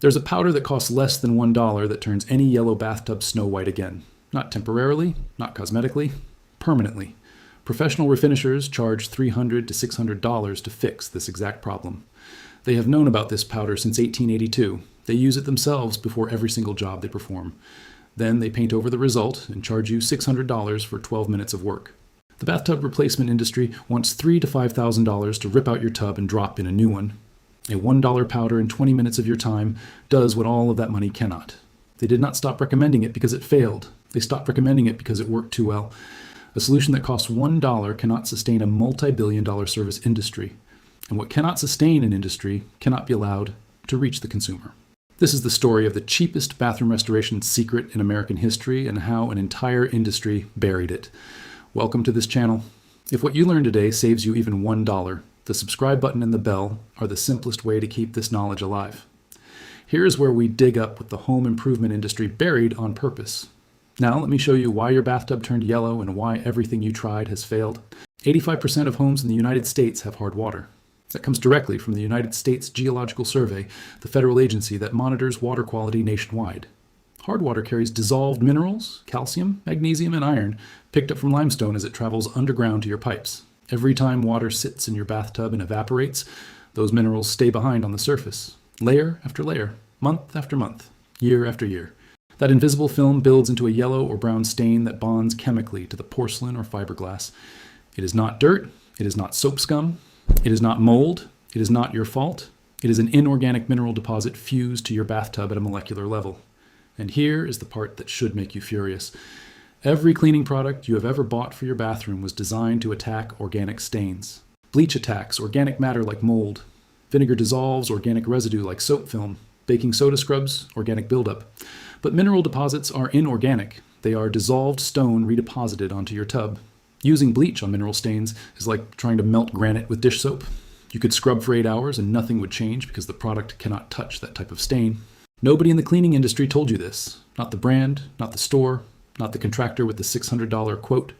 There's a powder that costs less than $1 that turns any yellow bathtub snow white again. Not temporarily, not cosmetically, permanently. Professional refinishers charge $300 to $600 to fix this exact problem. They have known about this powder since 1882. They use it themselves before every single job they perform. Then they paint over the result and charge you $600 for 12 minutes of work. The bathtub replacement industry wants $3,000 to $5,000 to rip out your tub and drop in a new one. A $1 powder in 20 minutes of your time does what all of that money cannot. They did not stop recommending it because it failed. They stopped recommending it because it worked too well. A solution that costs $1 cannot sustain a multi-billion-dollar service industry. And what cannot sustain an industry cannot be allowed to reach the consumer. This is the story of the cheapest bathroom restoration secret in American history and how an entire industry buried it. Welcome to this channel. If what you learned today saves you even $1, the subscribe button and the bell are the simplest way to keep this knowledge alive. Here's where we dig up what the home improvement industry buried on purpose. Now let me show you why your bathtub turned yellow and why everything you tried has failed. 85% of homes in the United States have hard water. That comes directly from the United States Geological Survey, the federal agency that monitors water quality nationwide. Hard water carries dissolved minerals, calcium, magnesium, and iron, picked up from limestone as it travels underground to your pipes. Every time water sits in your bathtub and evaporates, those minerals stay behind on the surface, layer after layer, month after month, year after year. That invisible film builds into a yellow or brown stain that bonds chemically to the porcelain or fiberglass. It is not dirt, it is not soap scum, it is not mold, it is not your fault. It is an inorganic mineral deposit fused to your bathtub at a molecular level. And here is the part that should make you furious. Every cleaning product you have ever bought for your bathroom was designed to attack organic stains. Bleach attacks organic matter like mold. Vinegar dissolves organic residue like soap film. Baking soda scrubs organic buildup. But mineral deposits are inorganic. They are dissolved stone redeposited onto your tub. Using bleach on mineral stains is like trying to melt granite with dish soap. You could scrub for 8 hours and nothing would change because the product cannot touch that type of stain. Nobody in the cleaning industry told you this. Not the brand, not the store, not the contractor with the $600 quote.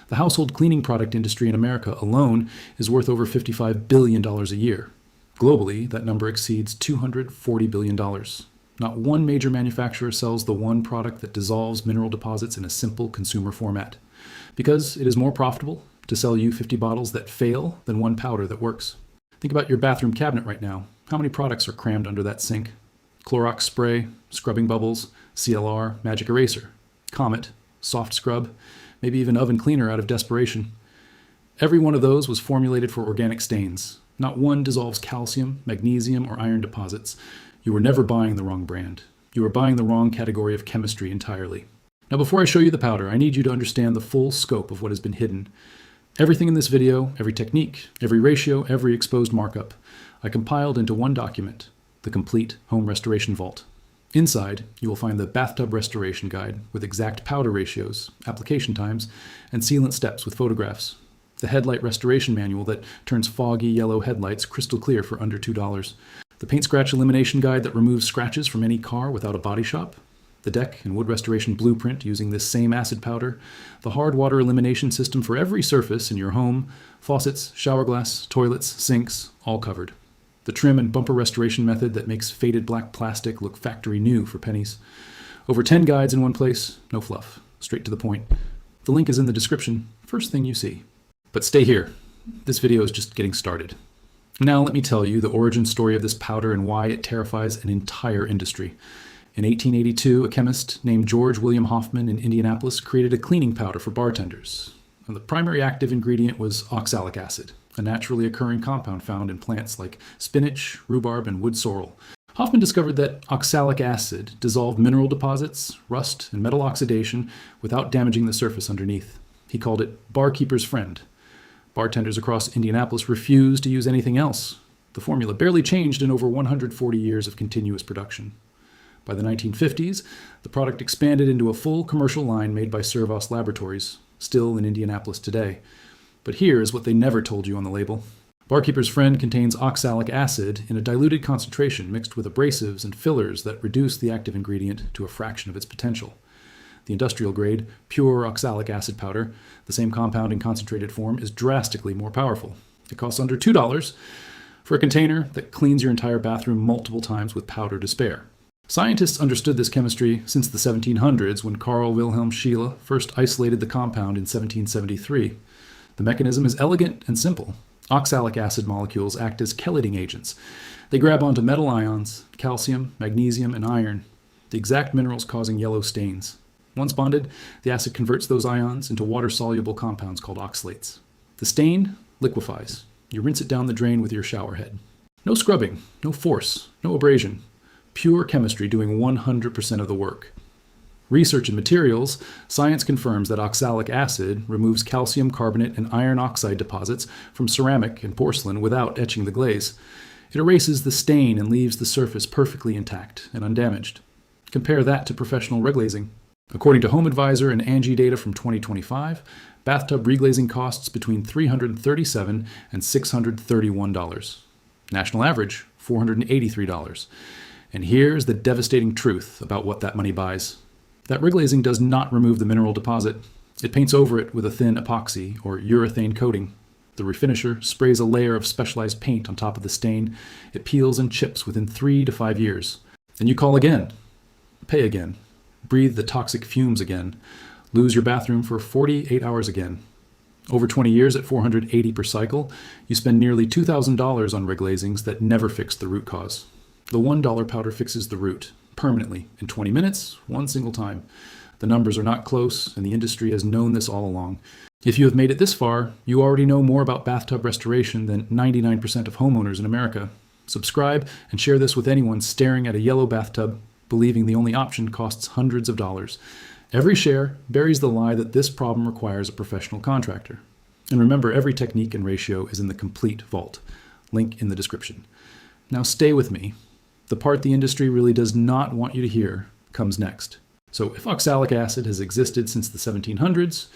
The household cleaning product industry in America alone is worth over $55 billion a year. Globally, that number exceeds $240 billion. Not one major manufacturer sells the one product that dissolves mineral deposits in a simple consumer format. Because it is more profitable to sell you 50 bottles that fail than one powder that works. Think about your bathroom cabinet right now. How many products are crammed under that sink? Clorox spray, scrubbing bubbles, CLR, magic eraser, Comet, soft scrub, maybe even oven cleaner out of desperation. Every one of those was formulated for organic stains. Not one dissolves calcium, magnesium, or iron deposits. You were never buying the wrong brand. You were buying the wrong category of chemistry entirely. Now before I show you the powder, I need you to understand the full scope of what has been hidden. Everything in this video, every technique, every ratio, every exposed markup, I compiled into one document, the complete home restoration vault. Inside, you will find the bathtub restoration guide with exact powder ratios, application times, and sealant steps with photographs. The headlight restoration manual that turns foggy yellow headlights crystal clear for under $2. The paint scratch elimination guide that removes scratches from any car without a body shop. The deck and wood restoration blueprint using this same acid powder, the hard water elimination system for every surface in your home, faucets, shower glass, toilets, sinks, all covered. The trim and bumper restoration method that makes faded black plastic look factory new for pennies. Over 10 guides in one place, no fluff, straight to the point. The link is in the description, first thing you see. But stay here, this video is just getting started. Now let me tell you the origin story of this powder and why it terrifies an entire industry. In 1882, a chemist named George William Hoffman in Indianapolis created a cleaning powder for bartenders. And the primary active ingredient was oxalic acid, a naturally occurring compound found in plants like spinach, rhubarb, and wood sorrel. Hoffman discovered that oxalic acid dissolved mineral deposits, rust, and metal oxidation without damaging the surface underneath. He called it barkeeper's friend. Bartenders across Indianapolis refused to use anything else. The formula barely changed in over 140 years of continuous production. By the 1950s, the product expanded into a full commercial line made by Servos Laboratories, still in Indianapolis today. But here is what they never told you on the label. Barkeeper's Friend contains oxalic acid in a diluted concentration mixed with abrasives and fillers that reduce the active ingredient to a fraction of its potential. The industrial-grade, pure oxalic acid powder, the same compound in concentrated form, is drastically more powerful. It costs under $2, for a container that cleans your entire bathroom multiple times with powder to spare. Scientists understood this chemistry since the 1700s when Carl Wilhelm Scheele first isolated the compound in 1773. The mechanism is elegant and simple. Oxalic acid molecules act as chelating agents. They grab onto metal ions, calcium, magnesium, and iron, the exact minerals causing yellow stains. Once bonded, the acid converts those ions into water-soluble compounds called oxalates. The stain liquefies. You rinse it down the drain with your shower head. No scrubbing, no force, no abrasion. Pure chemistry doing 100% of the work. Research in materials, science confirms that oxalic acid removes calcium carbonate and iron oxide deposits from ceramic and porcelain without etching the glaze. It erases the stain and leaves the surface perfectly intact and undamaged. Compare that to professional reglazing. According to HomeAdvisor and Angi data from 2025, bathtub reglazing costs between $337 and $631. National average, $483. And here's the devastating truth about what that money buys. That reglazing does not remove the mineral deposit. It paints over it with a thin epoxy or urethane coating. The refinisher sprays a layer of specialized paint on top of the stain. It peels and chips within 3 to 5 years. Then you call again, pay again, breathe the toxic fumes again, lose your bathroom for 48 hours again. Over 20 years at $480 per cycle, you spend nearly $2,000 on reglazings that never fix the root cause. The $1 powder fixes the root, permanently, in 20 minutes, one single time. The numbers are not close, and the industry has known this all along. If you have made it this far, you already know more about bathtub restoration than 99% of homeowners in America. Subscribe and share this with anyone staring at a yellow bathtub, believing the only option costs hundreds of dollars. Every share buries the lie that this problem requires a professional contractor. And remember, every technique and ratio is in the complete vault. Link in the description. Now stay with me. The part the industry really does not want you to hear comes next. So if oxalic acid has existed since the 1700s,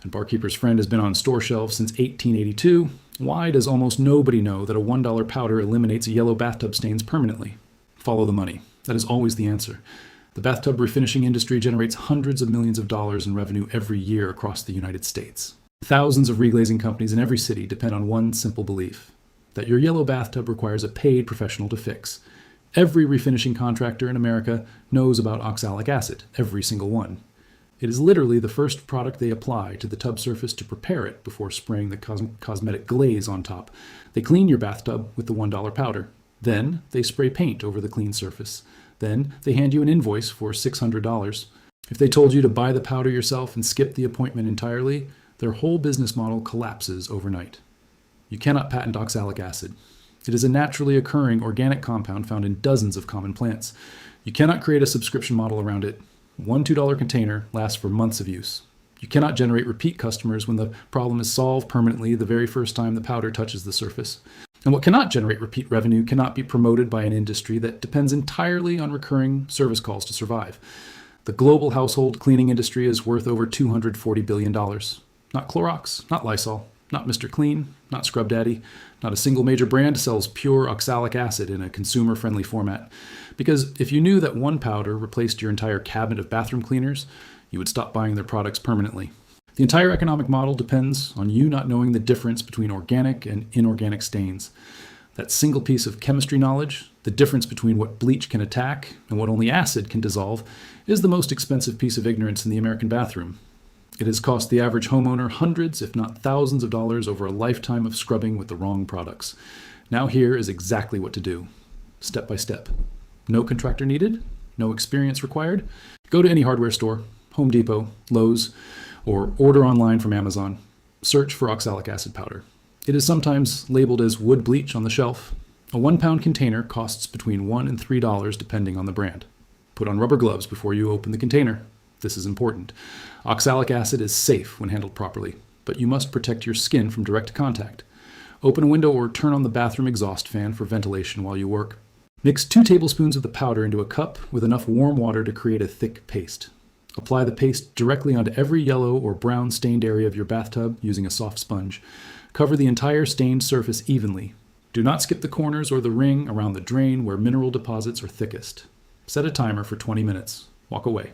and Barkeeper's Friend has been on store shelves since 1882, why does almost nobody know that a $1 powder eliminates yellow bathtub stains permanently? Follow the money. That is always the answer. The bathtub refinishing industry generates hundreds of millions of dollars in revenue every year across the United States. Thousands of reglazing companies in every city depend on one simple belief, that your yellow bathtub requires a paid professional to fix. Every refinishing contractor in America knows about oxalic acid, every single one. It is literally the first product they apply to the tub surface to prepare it before spraying the cosmetic glaze on top. They clean your bathtub with the $1 powder. Then they spray paint over the clean surface. Then they hand you an invoice for $600. If they told you to buy the powder yourself and skip the appointment entirely, their whole business model collapses overnight. You cannot patent oxalic acid. It is a naturally occurring organic compound found in dozens of common plants. You cannot create a subscription model around it. One $2 container lasts for months of use. You cannot generate repeat customers when the problem is solved permanently the very first time the powder touches the surface. And what cannot generate repeat revenue cannot be promoted by an industry that depends entirely on recurring service calls to survive. The global household cleaning industry is worth over $240 billion. Not Clorox, not Lysol, not Mr. Clean, not Scrub Daddy. Not a single major brand sells pure oxalic acid in a consumer-friendly format. Because if you knew that one powder replaced your entire cabinet of bathroom cleaners, you would stop buying their products permanently. The entire economic model depends on you not knowing the difference between organic and inorganic stains. That single piece of chemistry knowledge, the difference between what bleach can attack and what only acid can dissolve, is the most expensive piece of ignorance in the American bathroom. It has cost the average homeowner hundreds, if not thousands of dollars over a lifetime of scrubbing with the wrong products. Now here is exactly what to do, step by step. No contractor needed, no experience required. Go to any hardware store, Home Depot, Lowe's, or order online from Amazon. Search for oxalic acid powder. It is sometimes labeled as wood bleach on the shelf. A 1-pound container costs between $1 and $3 depending on the brand. Put on rubber gloves before you open the container. This is important. Oxalic acid is safe when handled properly, but you must protect your skin from direct contact. Open a window or turn on the bathroom exhaust fan for ventilation while you work. Mix 2 tablespoons of the powder into a cup with enough warm water to create a thick paste. Apply the paste directly onto every yellow or brown stained area of your bathtub using a soft sponge. Cover the entire stained surface evenly. Do not skip the corners or the ring around the drain where mineral deposits are thickest. Set a timer for 20 minutes. Walk away.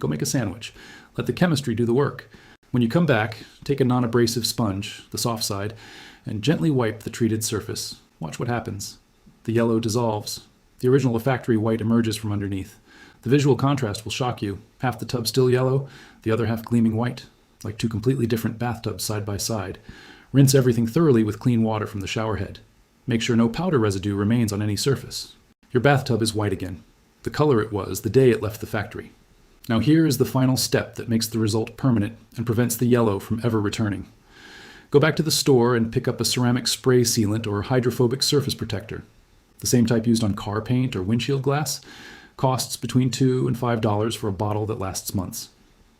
Go make a sandwich. Let the chemistry do the work. When you come back, take a non-abrasive sponge, the soft side, and gently wipe the treated surface. Watch what happens. The yellow dissolves. The original factory white emerges from underneath. The visual contrast will shock you. Half the tub still yellow, the other half gleaming white, like two completely different bathtubs side by side. Rinse everything thoroughly with clean water from the shower head. Make sure no powder residue remains on any surface. Your bathtub is white again, the color it was the day it left the factory. Now here is the final step that makes the result permanent and prevents the yellow from ever returning. Go back to the store and pick up a ceramic spray sealant or hydrophobic surface protector. The same type used on car paint or windshield glass. Costs between $2 and $5 for a bottle that lasts months.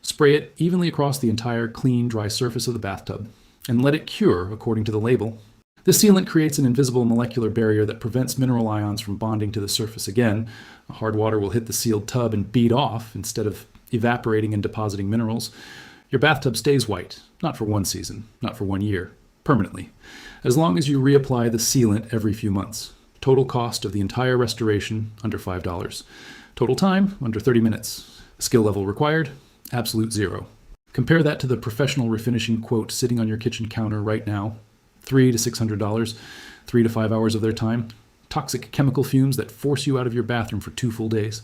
Spray it evenly across the entire clean, dry surface of the bathtub and let it cure according to the label. This sealant creates an invisible molecular barrier that prevents mineral ions from bonding to the surface again. Hard water will hit the sealed tub and bead off instead of evaporating and depositing minerals. Your bathtub stays white, not for one season, not for 1 year, permanently, as long as you reapply the sealant every few months. Total cost of the entire restoration, under $5. Total time, under 30 minutes. Skill level required, absolute 0. Compare that to the professional refinishing quote sitting on your kitchen counter right now. $300 to $600, 3 to 5 hours of their time. Toxic chemical fumes that force you out of your bathroom for 2 full days.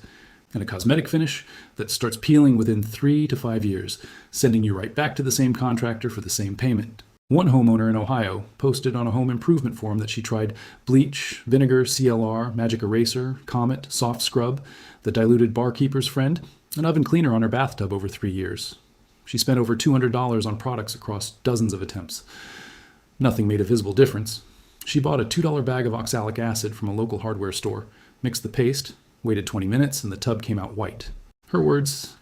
And a cosmetic finish that starts peeling within 3 to 5 years, sending you right back to the same contractor for the same payment. One homeowner in Ohio posted on a home improvement forum that she tried bleach, vinegar, CLR, magic eraser, Comet, soft scrub, the diluted barkeeper's friend, an oven cleaner on her bathtub over 3 years. She spent over $200 on products across dozens of attempts. Nothing made a visible difference. She bought a $2 bag of oxalic acid from a local hardware store, mixed the paste, waited 20 minutes, and the tub came out white. Her words,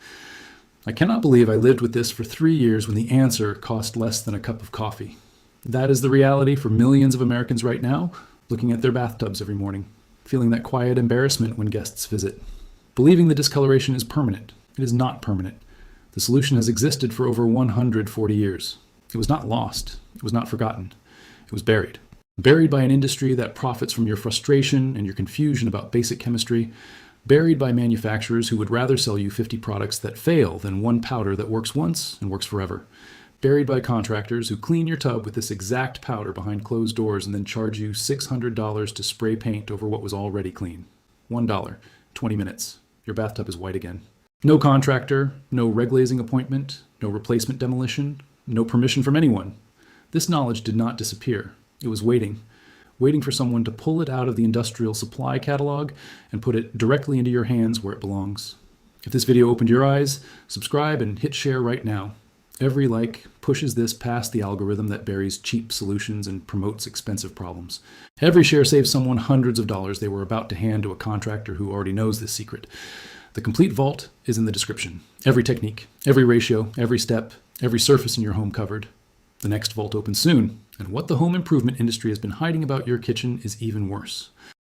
"I cannot believe I lived with this for 3 years when the answer cost less than a cup of coffee." That is the reality for millions of Americans right now, looking at their bathtubs every morning, feeling that quiet embarrassment when guests visit. Believing the discoloration is permanent. It is not permanent. The solution has existed for over 140 years. It was not lost. It was not forgotten. It was buried. Buried by an industry that profits from your frustration and your confusion about basic chemistry. Buried by manufacturers who would rather sell you 50 products that fail than one powder that works once and works forever. Buried by contractors who clean your tub with this exact powder behind closed doors and then charge you $600 to spray paint over what was already clean. $1, 20 minutes. Your bathtub is white again. No contractor, no reglazing appointment, no replacement demolition, no permission from anyone. This knowledge did not disappear. It was waiting for someone to pull it out of the industrial supply catalog and put it directly into your hands where it belongs. If this video opened your eyes, subscribe and hit share right now. Every like pushes this past the algorithm that buries cheap solutions and promotes expensive problems. Every share saves someone hundreds of dollars they were about to hand to a contractor who already knows this secret. The complete vault is in the description. Every technique, every ratio, every step, every surface in your home covered. The next vault opens soon, and what the home improvement industry has been hiding about your kitchen is even worse.